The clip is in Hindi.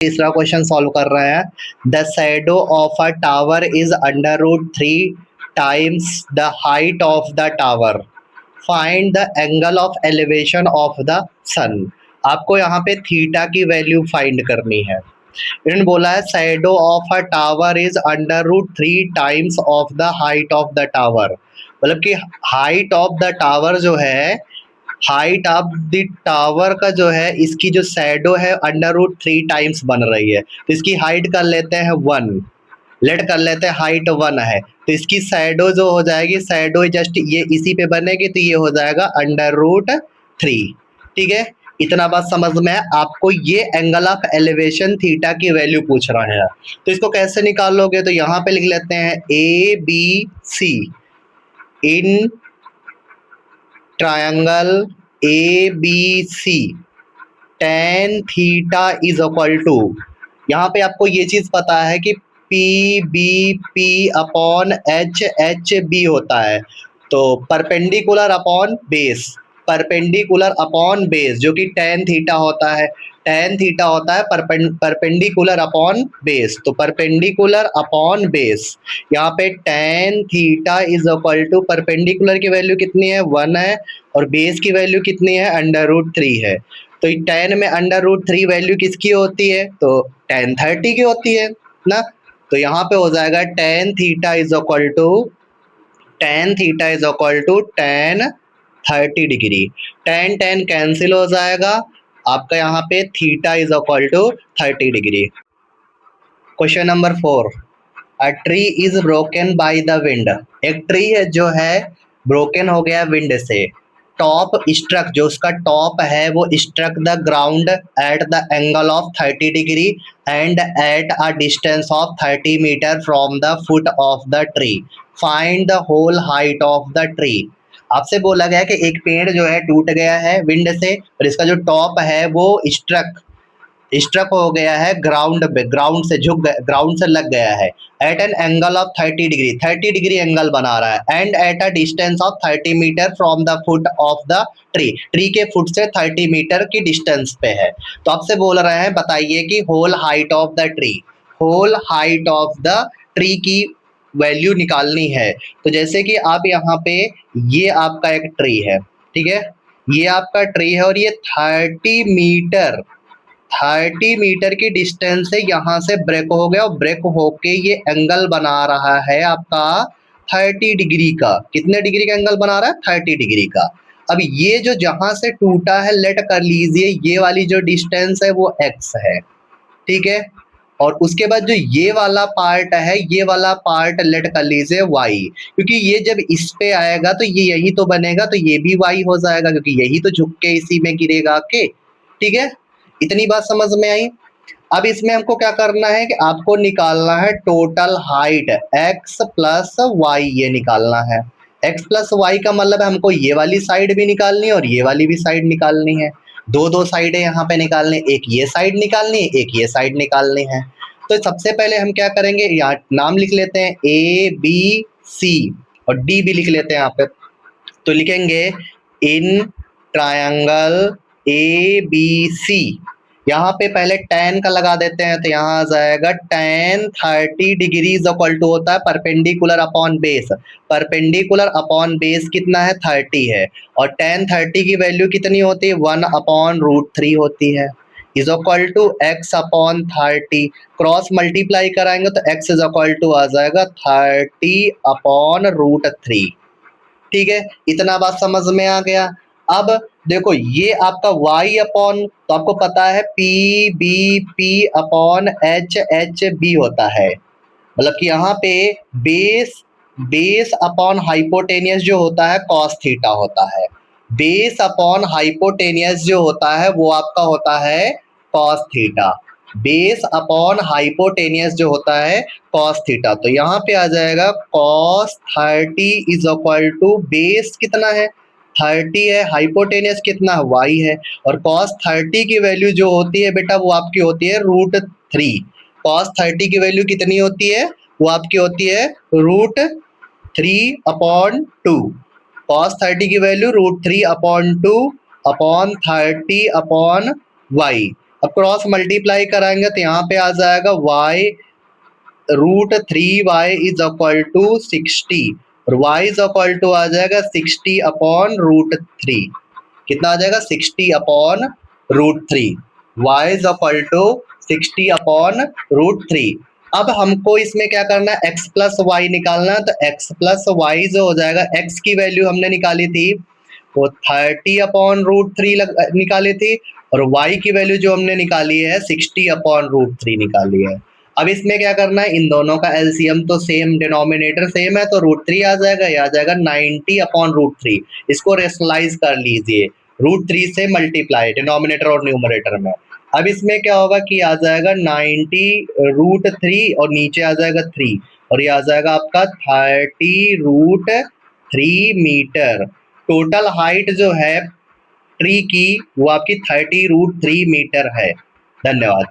तीसरा क्वेश्चन सॉल्व कर रहे हैं। The shadow of a tower is under root 3 times the height of the tower. Find the angle of elevation of the sun. आपको यहाँ पे थीटा की वैल्यू फाइंड करनी है। इन्होंने बोला है shadow of a tower is under root 3 times of the height of the tower. मतलब कि हाइट ऑफ द टावर जो है, हाइट ऑफ द टावर का जो है, इसकी जो शैडो है अंडर रूट 3 टाइम्स बन रही है। तो इसकी हाइट कर लेते हैं 1, लेट कर लेते हैं हाइट 1 है, तो इसकी शैडो जो हो जाएगी, शैडो जस्ट ये इसी पे बनेगी, तो ये हो जाएगा अंडर रूट 3। ठीक है, इतना बात समझ में है। आपको ये एंगल ऑफ एलिवेशन थीटा की वैल्यू पूछ रहे हैं, तो इसको कैसे निकालोगे? तो यहाँ पे लिख लेते हैं A B C in triangle A B C tan theta is equal to, यहाँ पे आपको ये चीज पता है कि P B P upon H H B होता है, तो perpendicular upon base, perpendicular upon base जो कि tan थीटा होता है, tan थीटा होता है परपेंडिकुलर अपॉन बेस, तो परपेंडिकुलर अपॉन बेस। यहाँ पे tan theta is equal to perpendicular की वैल्यू कितनी है 1 है, और बेस की वैल्यू कितनी है अंडर रूट 3 है। तो tan में अंडर रूट 3 वैल्यू किसकी होती है? तो tan 30 की होती है ना। तो यहाँ पे हो जाएगा tan theta is equal to, tan theta is equal to tan 30 degree. tan tan cancel हो जाएगा, आपका यहाँ पे theta is equal to 30 degree. Question number 4, a tree is broken by the wind. एक ट्री है जो है ब्रोकन हो गया विंड से। टॉप स्ट्रक, जो उसका टॉप है वो struck the ground at the angle of 30 degree and at a distance of 30 metre from the foot of the tree. Find the whole height of the tree. आपसे बोला गया कि एक पेड़ जो है टूट गया है विंड से, और इसका जो टॉप है वो स्ट्रक स्ट्रक हो गया है ग्राउंड पे, ग्राउंड से झुक गया, ग्राउंड से लग गया है at an angle of 30 degree, 30 degree angle बना रहा है, and at a distance of 30 metre from the foot of the tree, tree के फुट से 30 मीटर की डिस्टेंस पे है। तो आपसे बोल रहे हैं बताइए कि whole height of the tree, whole height of the tree की वैल्यू निकालनी है। तो जैसे कि आप यहाँ पे, ये आपका एक ट्री है, ठीक है, ये आपका ट्री है और ये 30 मीटर, 30 मीटर की डिस्टेंस से यहाँ से ब्रेक हो गया, और ब्रेक होके ये एंगल बना रहा है आपका 30 डिग्री का। कितने डिग्री का एंगल बना रहा है? 30 डिग्री का। अब ये जो जहां से टूटा है, लेट कर लीजिए ये वाली जो डिस्टेंस है वो x है, ठीक है, और उसके बाद जो ये वाला पार्ट है, ये वाला पार्ट लेट कर लीजिए y, क्योंकि ये जब इस पे आएगा तो ये यही तो बनेगा, तो ये भी y हो जाएगा क्योंकि यही तो झुक के इसी में गिरेगा के। ठीक है, इतनी बात समझ में आई। अब इसमें हमको क्या करना है कि आपको निकालना है total height x plus y, ये निकालना है। x प्लस वाई का मतलब है हमको ये वाली साइड भी निकालनी है और ये वाली भी साइड निकालनी है। दो दो साइडें यहाँ पे निकालनी, एक ये साइड निकालनी है, एक ये साइड निकालनी है। तो सबसे पहले हम क्या करेंगे, यहाँ नाम लिख लेते हैं ए बी सी और डी भी लिख लेते हैं यहाँ पे। तो लिखेंगे इन ट्रायंगल ए बी सी, यहाँ पे पहले tan का लगा देते हैं, तो यहाँ आ जाएगा tan 30 डिग्रीज इक्वल टू होता है perpendicular upon base, perpendicular upon base कितना है 30 है, और tan 30 की वैल्यू कितनी होती है 1 अपॉन रूट 3 होती है, is equal to x upon 30, cross multiply कराएंगे तो x इज इक्वल टू आ जाएगा 30 अपॉन रूट 3। ठीक है, इतना बात समझ में आ गया। अब देखो ये आपका y अपॉन, तो आपको पता है P B P upon H H B होता है, मतलब कि यहाँ पे बेस, बेस अपॉन हाइपोटेनियस जो होता है कॉस थीटा होता है, बेस अपॉन हाइपोटेनियस जो होता है वो आपका होता है cos theta, base upon hypotenuse जो होता है कॉस थीटा। तो यहाँ पे आ जाएगा cos 30 is equal to base कितना है 30 है, हाइपोटेनियस कितना है y है, और कॉस 30 की वैल्यू जो होती है बेटा वो आपकी होती है रूट 3। कॉस 30 की वैल्यू कितनी होती है? वो आपकी होती है रूट 3 अपॉन 2। कॉस 30 की value root 3 upon 2 upon 30 upon y। अब क्रॉस मल्टीप्लाई कराएंगे तो यहाँ पे आ जाएगा y√3y इज इक्वल टू 60 और y इज इक्वल टू आ जाएगा 60/√3। कितना आ जाएगा 60/√3। y is equal to 60/√3। अब हमको इसमें क्या करना है, x प्लस वाई निकालना है। तो x प्लस वाई जो हो जाएगा, x की वैल्यू हमने निकाली थी वो 30/√3 निकाली थी और y की वैल्यू जो हमने निकाली है 60/√3 निकाली है। अब इसमें क्या करना है, इन दोनों का एलसीएम तो सेम, डिनोमिनेटर सेम है, तो √3 आ जाएगा, ये आ जाएगा 90/√3। इसको रेशनलाइज कर लीजिए, √3 से मल्टीप्लाई डिनोमिनेटर और न्यूमरेटर में। अब इसमें क्या होगा कि आ जाएगा 90√3 और नीचे आ जाएगा 3 और ये आ जाएगा आपका 30√3 मीटर। टोटल हाइट जो है ट्री की वो आपकी 30√3 मीटर है। धन्यवाद।